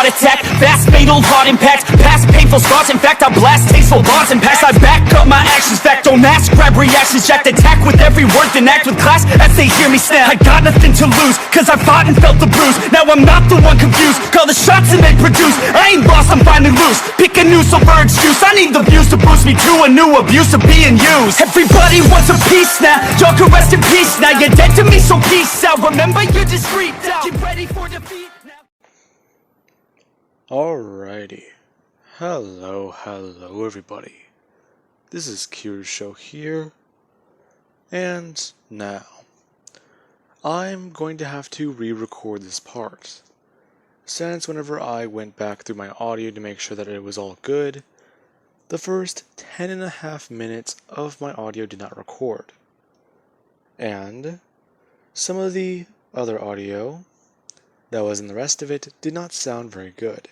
attack, fast fatal heart impact, past painful scars. In fact, I blast tasteful bars and packs. I back up my actions, fact don't ask, grab reactions, jacked attack with every word, then act with class as they hear me snap. I got nothing to lose, cause I fought and felt the bruise. Now I'm not the one confused, call the shots and they produce. I ain't lost, I'm finally loose, pick a new silver excuse. I need the views to boost me to a new abuse of being used. Everybody wants a piece now, y'all can rest in peace now. You're dead to me, so peace out. Remember, you're discreet now. Get ready for defeat now. Alrighty. Hello everybody. This is Kiru's show here. And now, I'm going to have to re-record this part, since whenever I went back through my audio to make sure that it was all good, the first 10.5 minutes of my audio did not record. And some of the other audio that was in the rest of it did not sound very good.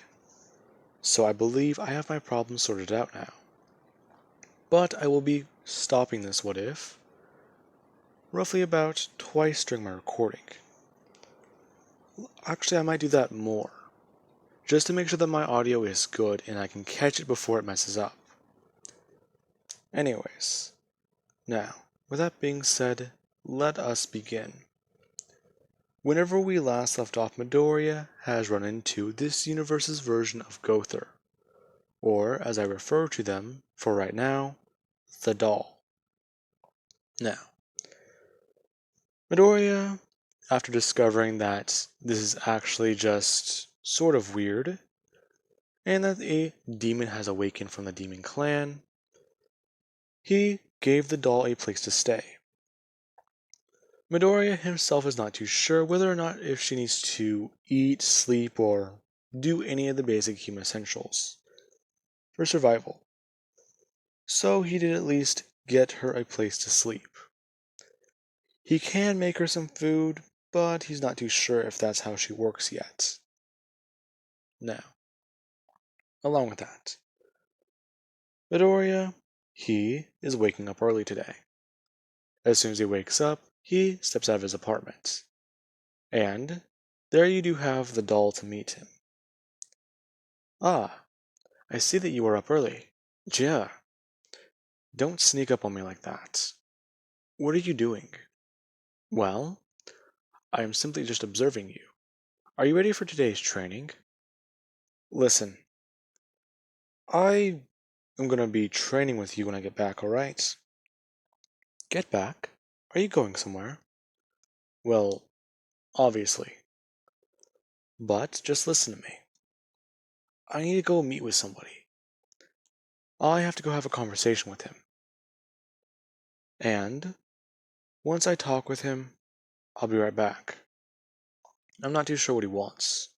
So I believe I have my problem sorted out now. But I will be stopping this what if roughly about twice during my recording. Actually, I might do that more, just to make sure that my audio is good and I can catch it before it messes up. Anyways, now, with that being said, let us begin. Whenever we last left off, Midoriya has run into this universe's version of Gowther, or as I refer to them for right now, the doll. Now, Midoriya, after discovering that this is actually just sort of weird, and that a demon has awakened from the demon clan, he gave the doll a place to stay. Midoriya himself is not too sure whether or not if she needs to eat, sleep, or do any of the basic human essentials for survival. So he did at least get her a place to sleep. He can make her some food, but he's not too sure if that's how she works yet. Now, along with that, Midoriya, he is waking up early today. As soon as he wakes up, he steps out of his apartment. And there you do have the doll to meet him. Ah, I see that you are up early. Yeah. Don't sneak up on me like that. What are you doing? Well, I am simply just observing you. Are you ready for today's training? Listen, I am going to be training with you when I get back, alright? Get back? Are you going somewhere? Well, obviously. But just listen to me. I need to go meet with somebody. I have to go have a conversation with him. And once I talk with him, I'll be right back. I'm not too sure what he wants.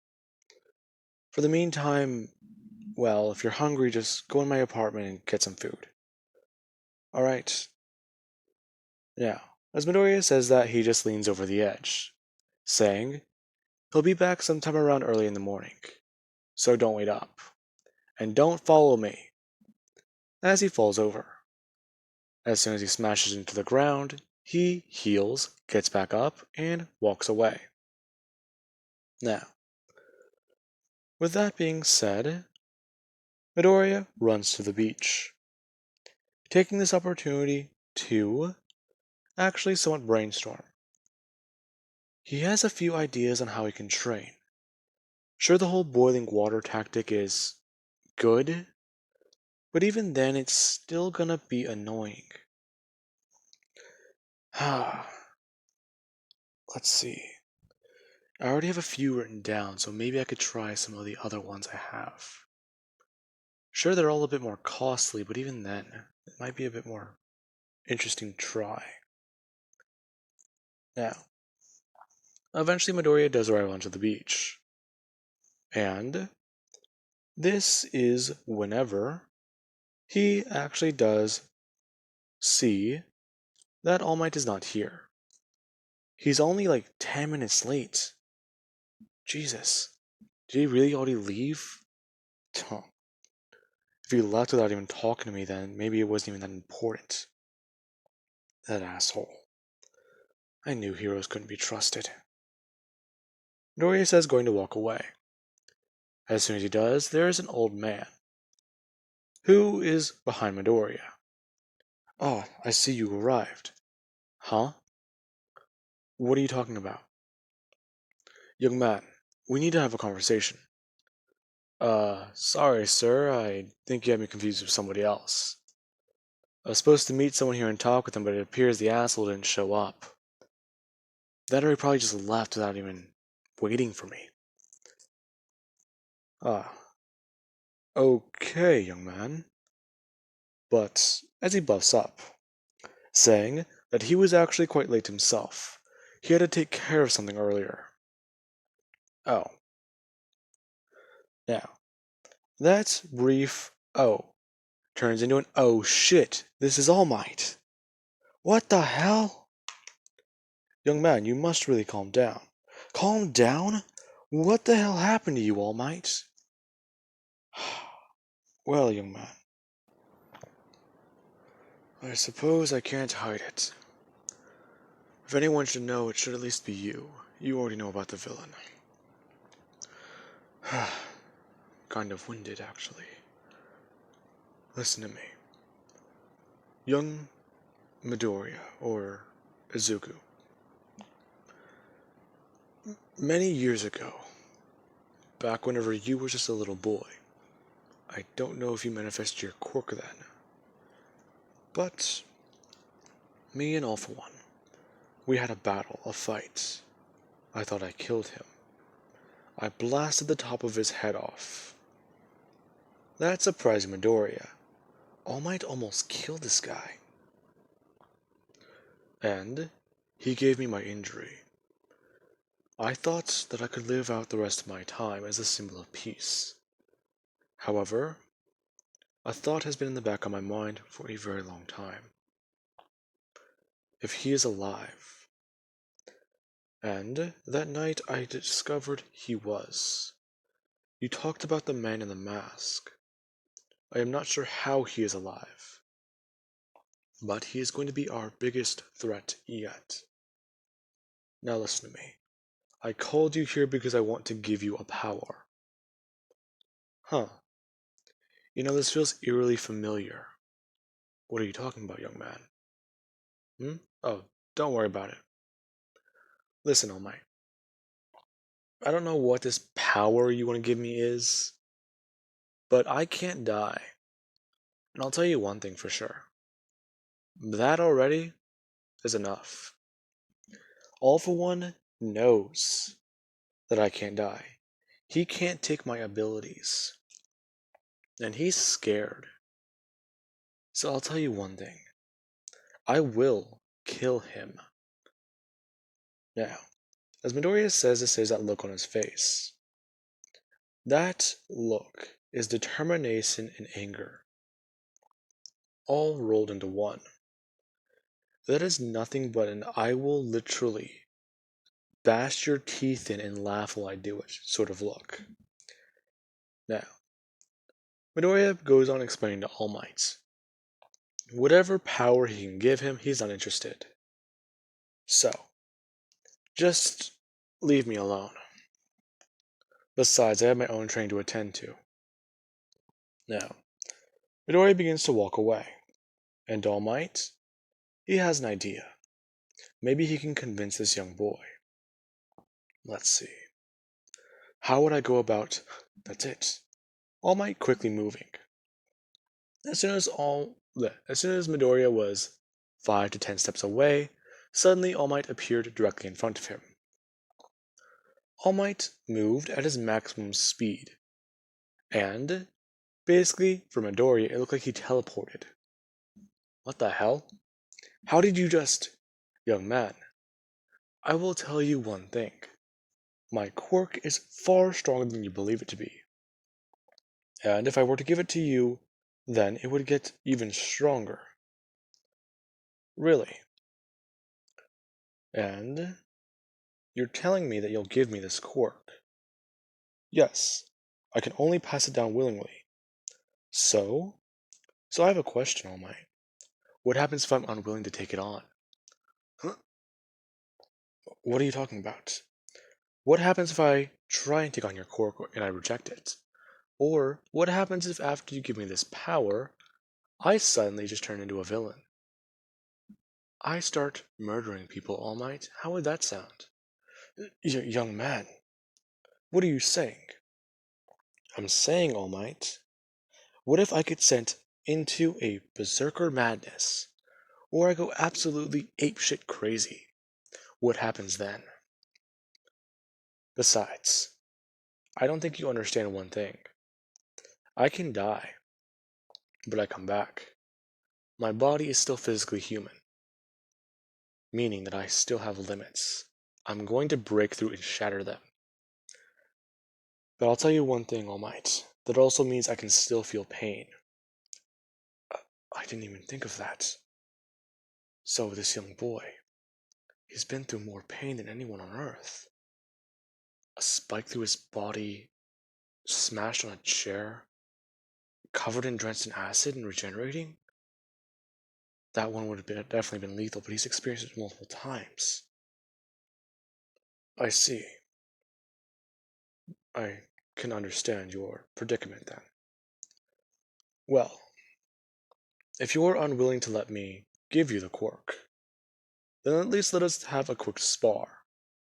For the meantime, well, if you're hungry, just go in my apartment and get some food. Alright. Now, as Midoriya says that, he just leans over the edge, saying he'll be back sometime around early in the morning. So don't wait up. And don't follow me. As he falls over. As soon as he smashes into the ground, he heals, gets back up, and walks away. Now, with that being said, Midoriya runs to the beach, taking this opportunity to actually somewhat brainstorm. He has a few ideas on how he can train. Sure, the whole boiling water tactic is good, but even then it's still gonna be annoying. Let's see. I already have a few written down, so maybe I could try some of the other ones I have. Sure, they're all a bit more costly, but even then, it might be a bit more interesting to try. Now, eventually Midoriya does arrive onto the beach. And this is whenever he actually does see that All Might is not here. He's only like 10 minutes late. Jesus. Did he really already leave? Huh. If he left without even talking to me, then maybe it wasn't even that important. That asshole. I knew heroes couldn't be trusted. Midoriya says going to walk away. As soon as he does, there is an old man. Who is behind Midoriya? Ah, I see you arrived. Huh? What are you talking about? Young man, we need to have a conversation. Sorry, sir. I think you have me confused with somebody else. I was supposed to meet someone here and talk with him, but it appears the asshole didn't show up. That or he probably just left without even waiting for me. Ah, okay, young man. But as he buffs up, saying that he was actually quite late himself, he had to take care of something earlier. Oh, now, that brief oh turns into an oh shit, this is All Might. What the hell? Young man, you must really calm down. Calm down? What the hell happened to you, All Might? Well, young man, I suppose I can't hide it. If anyone should know, it should at least be you. You already know about the villain. Kind of winded, actually. Listen to me. Young Midoriya, or Izuku. Many years ago, back whenever you were just a little boy, I don't know if you manifested your quirk then, but me and All For One, we had a battle, a fight. I thought I killed him. I blasted the top of his head off. That surprised Midoriya. All Might almost killed this guy. And he gave me my injury. I thought that I could live out the rest of my time as a symbol of peace. However, a thought has been in the back of my mind for a very long time. If he is alive. And that night I discovered he was. You talked about the man in the mask. I am not sure how he is alive. But he is going to be our biggest threat yet. Now listen to me. I called you here because I want to give you a power. Huh. You know, this feels eerily familiar. What are you talking about, young man? Oh, don't worry about it. Listen, All Might. I don't know what this power you want to give me is, but I can't die. And I'll tell you one thing for sure. That already is enough. All For One knows that I can't die. He can't take my abilities. And he's scared. So I'll tell you one thing. I will kill him. Now, as Midoriya says this, there's that look on his face. That look is determination and anger, all rolled into one. That is nothing but an I will literally bash your teeth in and laugh while I do it sort of look. Now, Midoriya goes on explaining to All Might. Whatever power he can give him, he's not interested. So, just leave me alone. Besides, I have my own training to attend to. Now, Midoriya begins to walk away, and All Might, he has an idea. Maybe he can convince this young boy. Let's see. How would I go about... That's it. All Might quickly moving. As soon as Midoriya was 5 to 10 steps away, suddenly All Might appeared directly in front of him. All Might moved at his maximum speed, and basically, for Midoriya, it looked like he teleported. What the hell? How did you just... Young man, I will tell you one thing. My quirk is far stronger than you believe it to be. And if I were to give it to you, then it would get even stronger. Really. And you're telling me that you'll give me this quirk. Yes, I can only pass it down willingly. So I have a question, All Might. What happens if I'm unwilling to take it on? Huh? What are you talking about? What happens if I try and take on your quirk and I reject it? Or what happens if after you give me this power, I suddenly just turn into a villain? I start murdering people, All Might. How would that sound? Young man, what are you saying? I'm saying, All Might, what if I get sent into a berserker madness? Or I go absolutely apeshit crazy? What happens then? Besides, I don't think you understand one thing. I can die, but I come back. My body is still physically human, meaning that I still have limits. I'm going to break through and shatter them. But I'll tell you one thing, All Might. That also means I can still feel pain. I didn't even think of that. So this young boy, he's been through more pain than anyone on Earth. A spike through his body, smashed on a chair, covered in drenched in acid and regenerating? That one would have definitely been lethal, but he's experienced it multiple times. I see. I can understand your predicament then. Well, if you're unwilling to let me give you the quirk, then at least let us have a quick spar.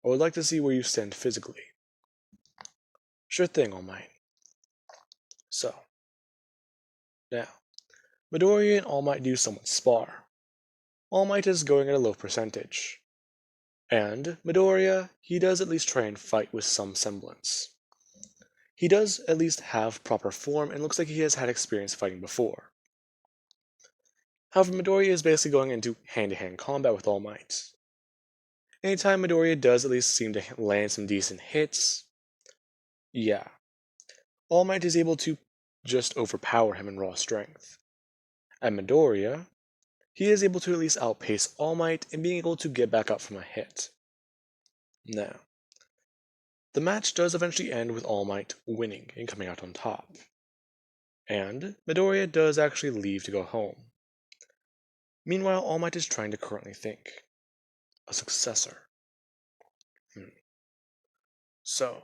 I would like to see where you stand physically. Sure thing, All Might. So, now, Midoriya and All Might do somewhat spar. All Might is going at a low percentage. And Midoriya, he does at least try and fight with some semblance. He does at least have proper form and looks like he has had experience fighting before. However, Midoriya is basically going into hand-to-hand combat with All Might. Anytime Midoriya does at least seem to land some decent hits, yeah, All Might is able to just overpower him in raw strength. And Midoriya, he is able to at least outpace All Might in being able to get back up from a hit. Now, the match does eventually end with All Might winning and coming out on top. And Midoriya does actually leave to go home. Meanwhile, All Might is trying to currently think. A successor. So,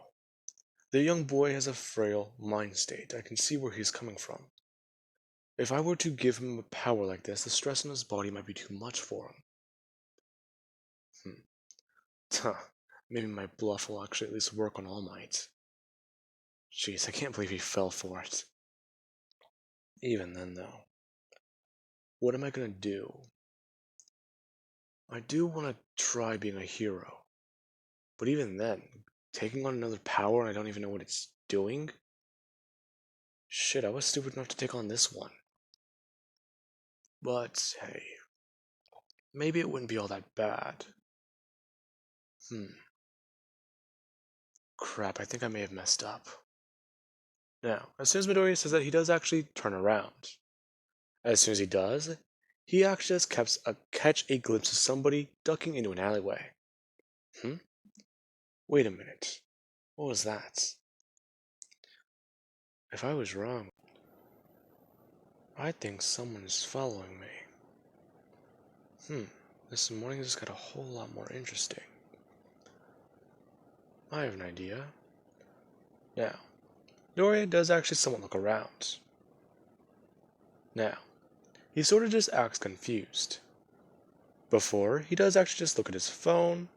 the young boy has a frail mind state. I can see where he's coming from. If I were to give him a power like this, the stress on his body might be too much for him. Maybe my bluff will actually at least work on All Might. Jeez, I can't believe he fell for it. Even then, though, what am I gonna do? I do want to try being a hero. But even then, taking on another power and I don't even know what it's doing? Shit, I was stupid enough to take on this one. But, hey, maybe it wouldn't be all that bad. Crap, I think I may have messed up. Now, as soon as Midoriya says that, he does actually turn around. As soon as he does, he actually does catch a glimpse of somebody ducking into an alleyway. Wait a minute. What was that? If I was wrong, I think someone is following me. This morning just got a whole lot more interesting. I have an idea. Now, Midoriya does actually somewhat look around. Now, he sort of just acts confused. Before, he does actually just look at his phone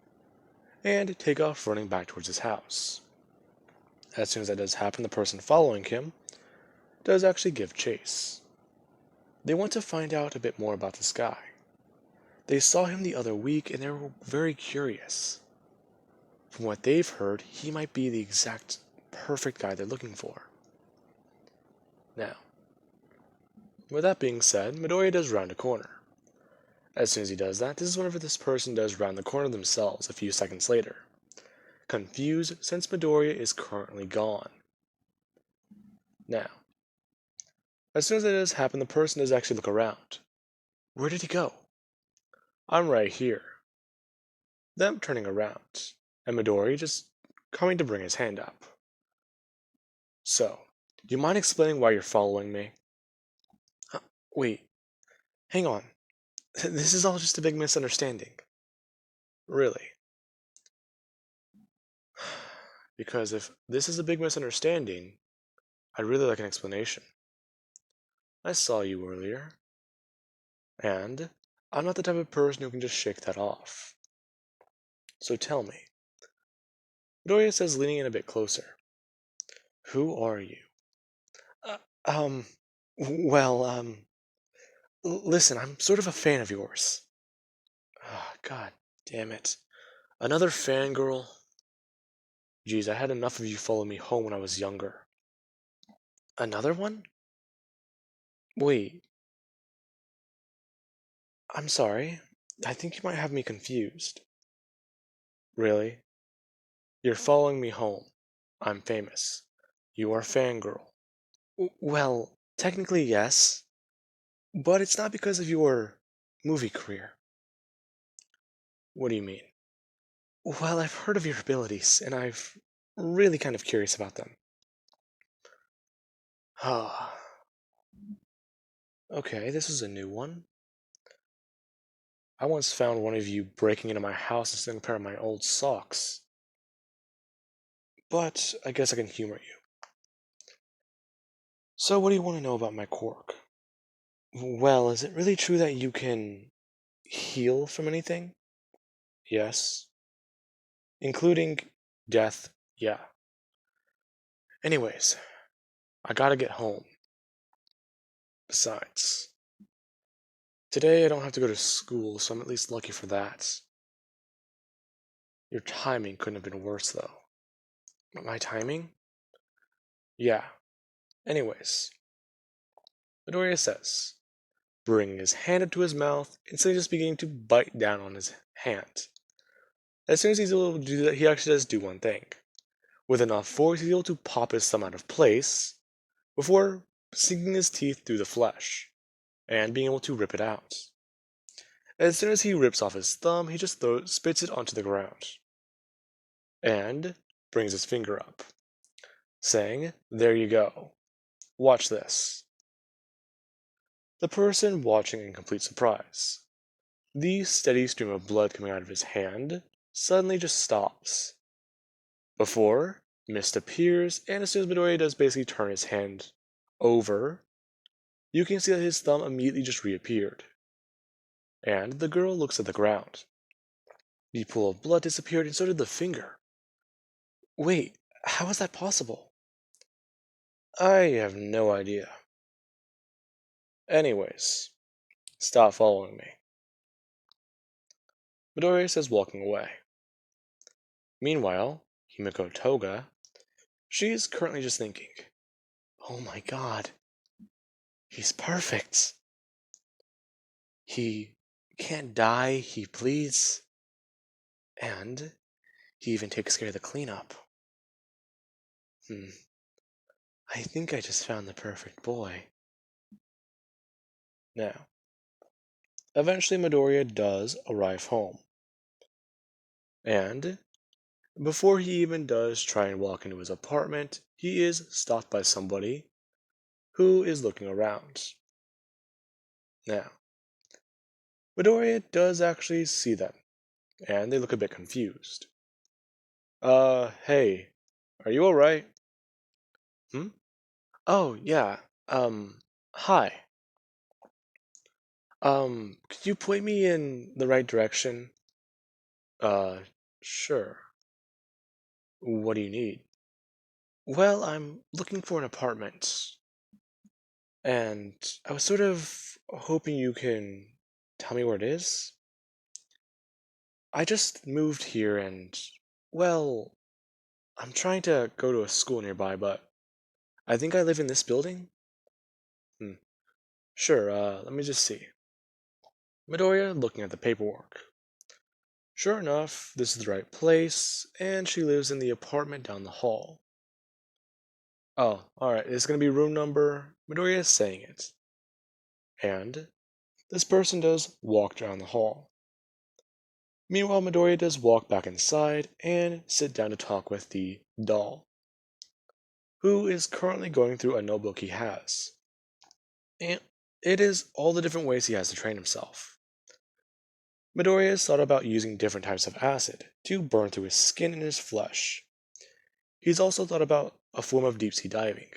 and take off running back towards his house. As soon as that does happen, the person following him does actually give chase. They want to find out a bit more about this guy. They saw him the other week and they were very curious. From what they've heard, he might be the exact perfect guy they're looking for. Now, with that being said, Midoriya does round a corner. As soon as he does that, this is whenever this person does round the corner themselves a few seconds later. Confused since Midoriya is currently gone. Now, as soon as that does happen, the person does actually look around. Where did he go? I'm right here. Them turning around, and Midoriya just coming to bring his hand up. So, do you mind explaining why you're following me? Wait, hang on. This is all just a big misunderstanding. Really? Because if this is a big misunderstanding, I'd really like an explanation. I saw you earlier, and I'm not the type of person who can just shake that off. So tell me, Midoriya says, leaning in a bit closer, who are you? Uh, um, well, listen, I'm sort of a fan of yours. Ah, God damn it. Another fangirl? Geez, I had enough of you following me home when I was younger. Another one? Wait, I'm sorry. I think you might have me confused. Really? You're following me home. I'm famous. You are fangirl. Well, technically yes, but it's not because of your movie career. What do you mean? Well, I've heard of your abilities, and I've really kind of curious about them. Ah, okay, this is a new one. I once found one of you breaking into my house and stealing a pair of my old socks. But I guess I can humor you. So, what do you want to know about my quirk? Well, is it really true that you can heal from anything? Yes. Including death? Yeah. Anyways, I gotta get home. Besides, today I don't have to go to school, so I'm at least lucky for that. Your timing couldn't have been worse, though. My timing? Yeah. Anyways, Midoriya says, bringing his hand up to his mouth instead of just beginning to bite down on his hand. As soon as he's able to do that, he actually does do one thing. With enough force, he's able to pop his thumb out of place before sinking his teeth through the flesh and being able to rip it out. As soon as he rips off his thumb, he just spits it onto the ground and brings his finger up, saying, there you go. Watch this. The person watching in complete surprise. The steady stream of blood coming out of his hand suddenly just stops. Before, mist appears, and as soon as Midoriya does basically turn his hand over, you can see that his thumb immediately just reappeared. And the girl looks at the ground. The pool of blood disappeared, and so did the finger. Wait, how is that possible? I have no idea. Anyways, stop following me. Midoriya says, walking away. Meanwhile, Himiko Toga, she's currently just thinking, oh my god, he's perfect. He can't die, he bleeds, and he even takes care of the cleanup. I think I just found the perfect boy. Now, eventually Midoriya does arrive home. And before he even does try and walk into his apartment, he is stopped by somebody who is looking around. Now, Midoriya does actually see them, and they look a bit confused. Hey, are you alright? Hmm? Oh, yeah, hi. Could you point me in the right direction? Uh, sure. What do you need? Well, I'm looking for an apartment, and I was sort of hoping you can tell me where it is. I just moved here and, well, I'm trying to go to a school nearby, but I think I live in this building? Hmm. Sure, let me just see. Midoriya looking at the paperwork. Sure enough, this is the right place, and she lives in the apartment down the hall. Oh, alright, it's gonna be room number. Midoriya is saying it. And this person does walk down the hall. Meanwhile, Midoriya does walk back inside and sit down to talk with the doll, who is currently going through a notebook he has. And it is all the different ways he has to train himself. Midoriya has thought about using different types of acid to burn through his skin and his flesh. He's also thought about a form of deep sea diving,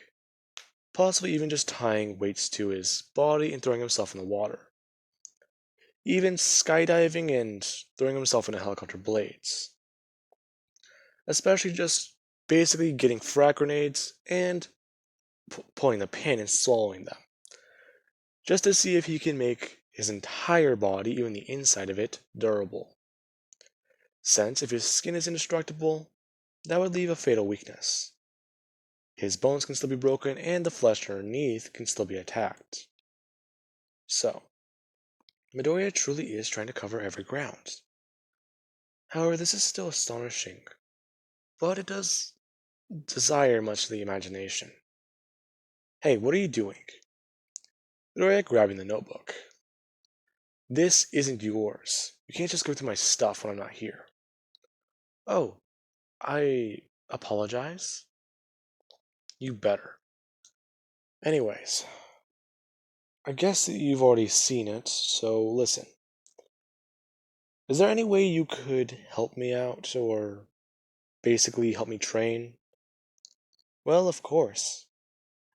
possibly even just tying weights to his body and throwing himself in the water. Even skydiving and throwing himself into helicopter blades. Especially just basically getting frag grenades and pulling the pin and swallowing them. Just to see if he can make his entire body, even the inside of it, durable. Since if his skin is indestructible, that would leave a fatal weakness. His bones can still be broken and the flesh underneath can still be attacked. So, Midoriya truly is trying to cover every ground. However, this is still astonishing, but it does desire much of the imagination. Hey, what are you doing? Midoriya grabbing the notebook. This isn't yours. You can't just go through my stuff when I'm not here. Oh, I apologize? You better. Anyways, I guess that you've already seen it, so listen. Is there any way you could help me out, or basically help me train? Well, of course.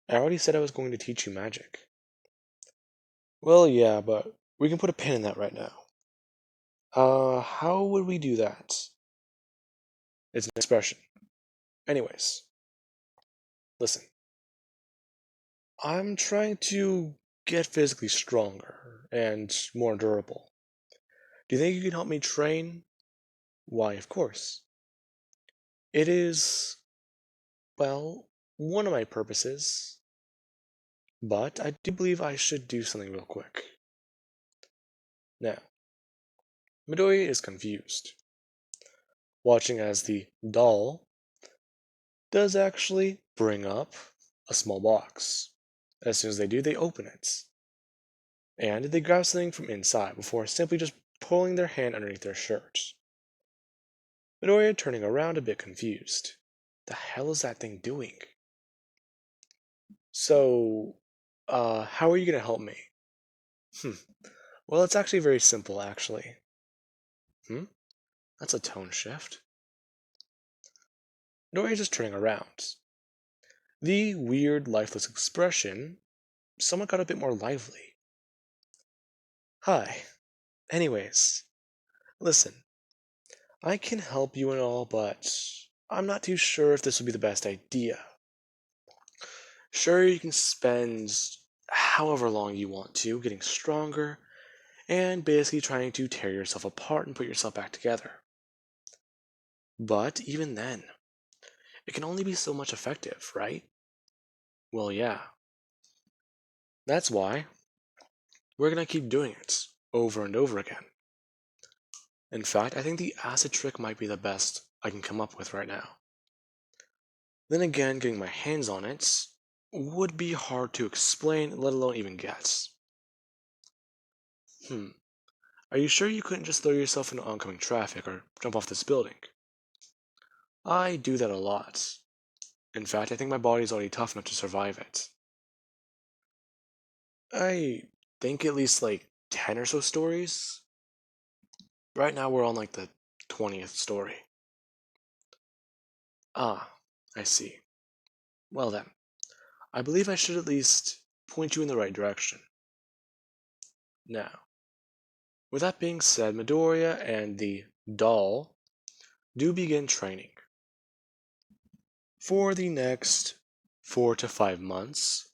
I already said I was going to teach you magic. Well, yeah, but we can put a pin in that right now. How would we do that? It's an expression. Anyways, listen. I'm trying to get physically stronger and more durable. Do you think you can help me train? Why, of course. It is, well, one of my purposes. But I do believe I should do something real quick. Now, Midoriya is confused, watching as the doll does actually bring up a small box. As soon as they do, they open it. And they grab something from inside before simply just pulling their hand underneath their shirt. Midoriya turning around a bit confused. The hell is that thing doing? So, how are you gonna help me? Hmm. Well, it's actually very simple, actually. That's a tone shift. Midoriya just turning around. The weird, lifeless expression somewhat got a bit more lively. Hi. Anyways, listen. I can help you and all, but I'm not too sure if this would be the best idea. Sure, you can spend however long you want to getting stronger and basically trying to tear yourself apart and put yourself back together. But even then, it can only be so much effective, right? Well, yeah. That's why we're gonna keep doing it over and over again. In fact, I think the acid trick might be the best I can come up with right now. Then again, getting my hands on it would be hard to explain, let alone even guess. Hmm. Are you sure you couldn't just throw yourself into oncoming traffic or jump off this building? I do that a lot. In fact, I think my body's already tough enough to survive it. I think at least like 10 or so stories. Right now we're on like the 20th story. Ah, I see. Well then, I believe I should at least point you in the right direction. Now, with that being said, Midoriya and the doll do begin training. For the next 4 to 5 months,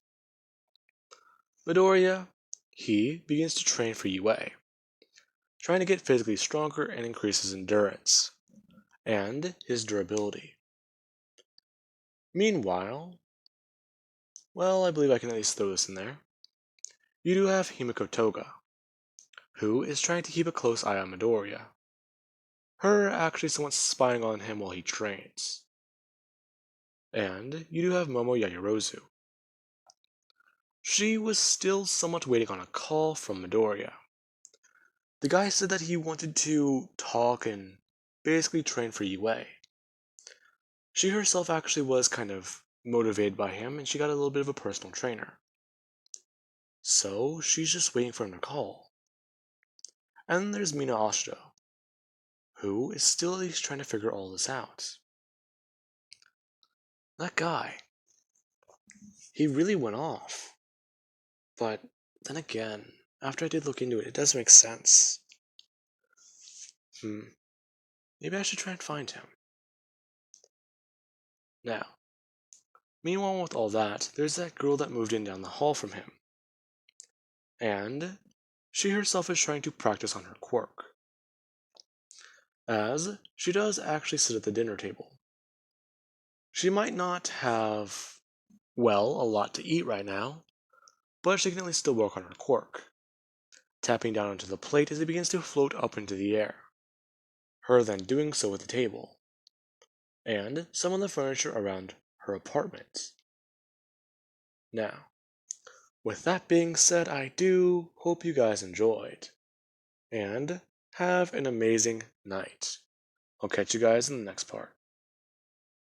Midoriya, he begins to train for UA, trying to get physically stronger and increase his endurance and his durability. Meanwhile, well, I believe I can at least throw this in there. You do have Himiko Toga, who is trying to keep a close eye on Midoriya. Her actually somewhat spying on him while he trains. And you do have Momo Yaoyorozu. She was still somewhat waiting on a call from Midoriya. The guy said that he wanted to talk and basically train for UA. She herself actually was kind of motivated by him and she got a little bit of a personal trainer. So she's just waiting for him to call. And then there's Mina Ashito, who is still at least trying to figure all this out. that guy, he really went off. But then again, after I did look into it, it does make sense. Maybe I should try and find him. Now, meanwhile with all that, there's that girl that moved in down the hall from him. And she herself is trying to practice on her quirk, as she does actually sit at the dinner table. She might not have, well, a lot to eat right now, but she can at least still work on her quirk, tapping down onto the plate as it begins to float up into the air, her then doing so with the table, and some of the furniture around her apartment. Now, with that being said, I do hope you guys enjoyed, and have an amazing night. I'll catch you guys in the next part.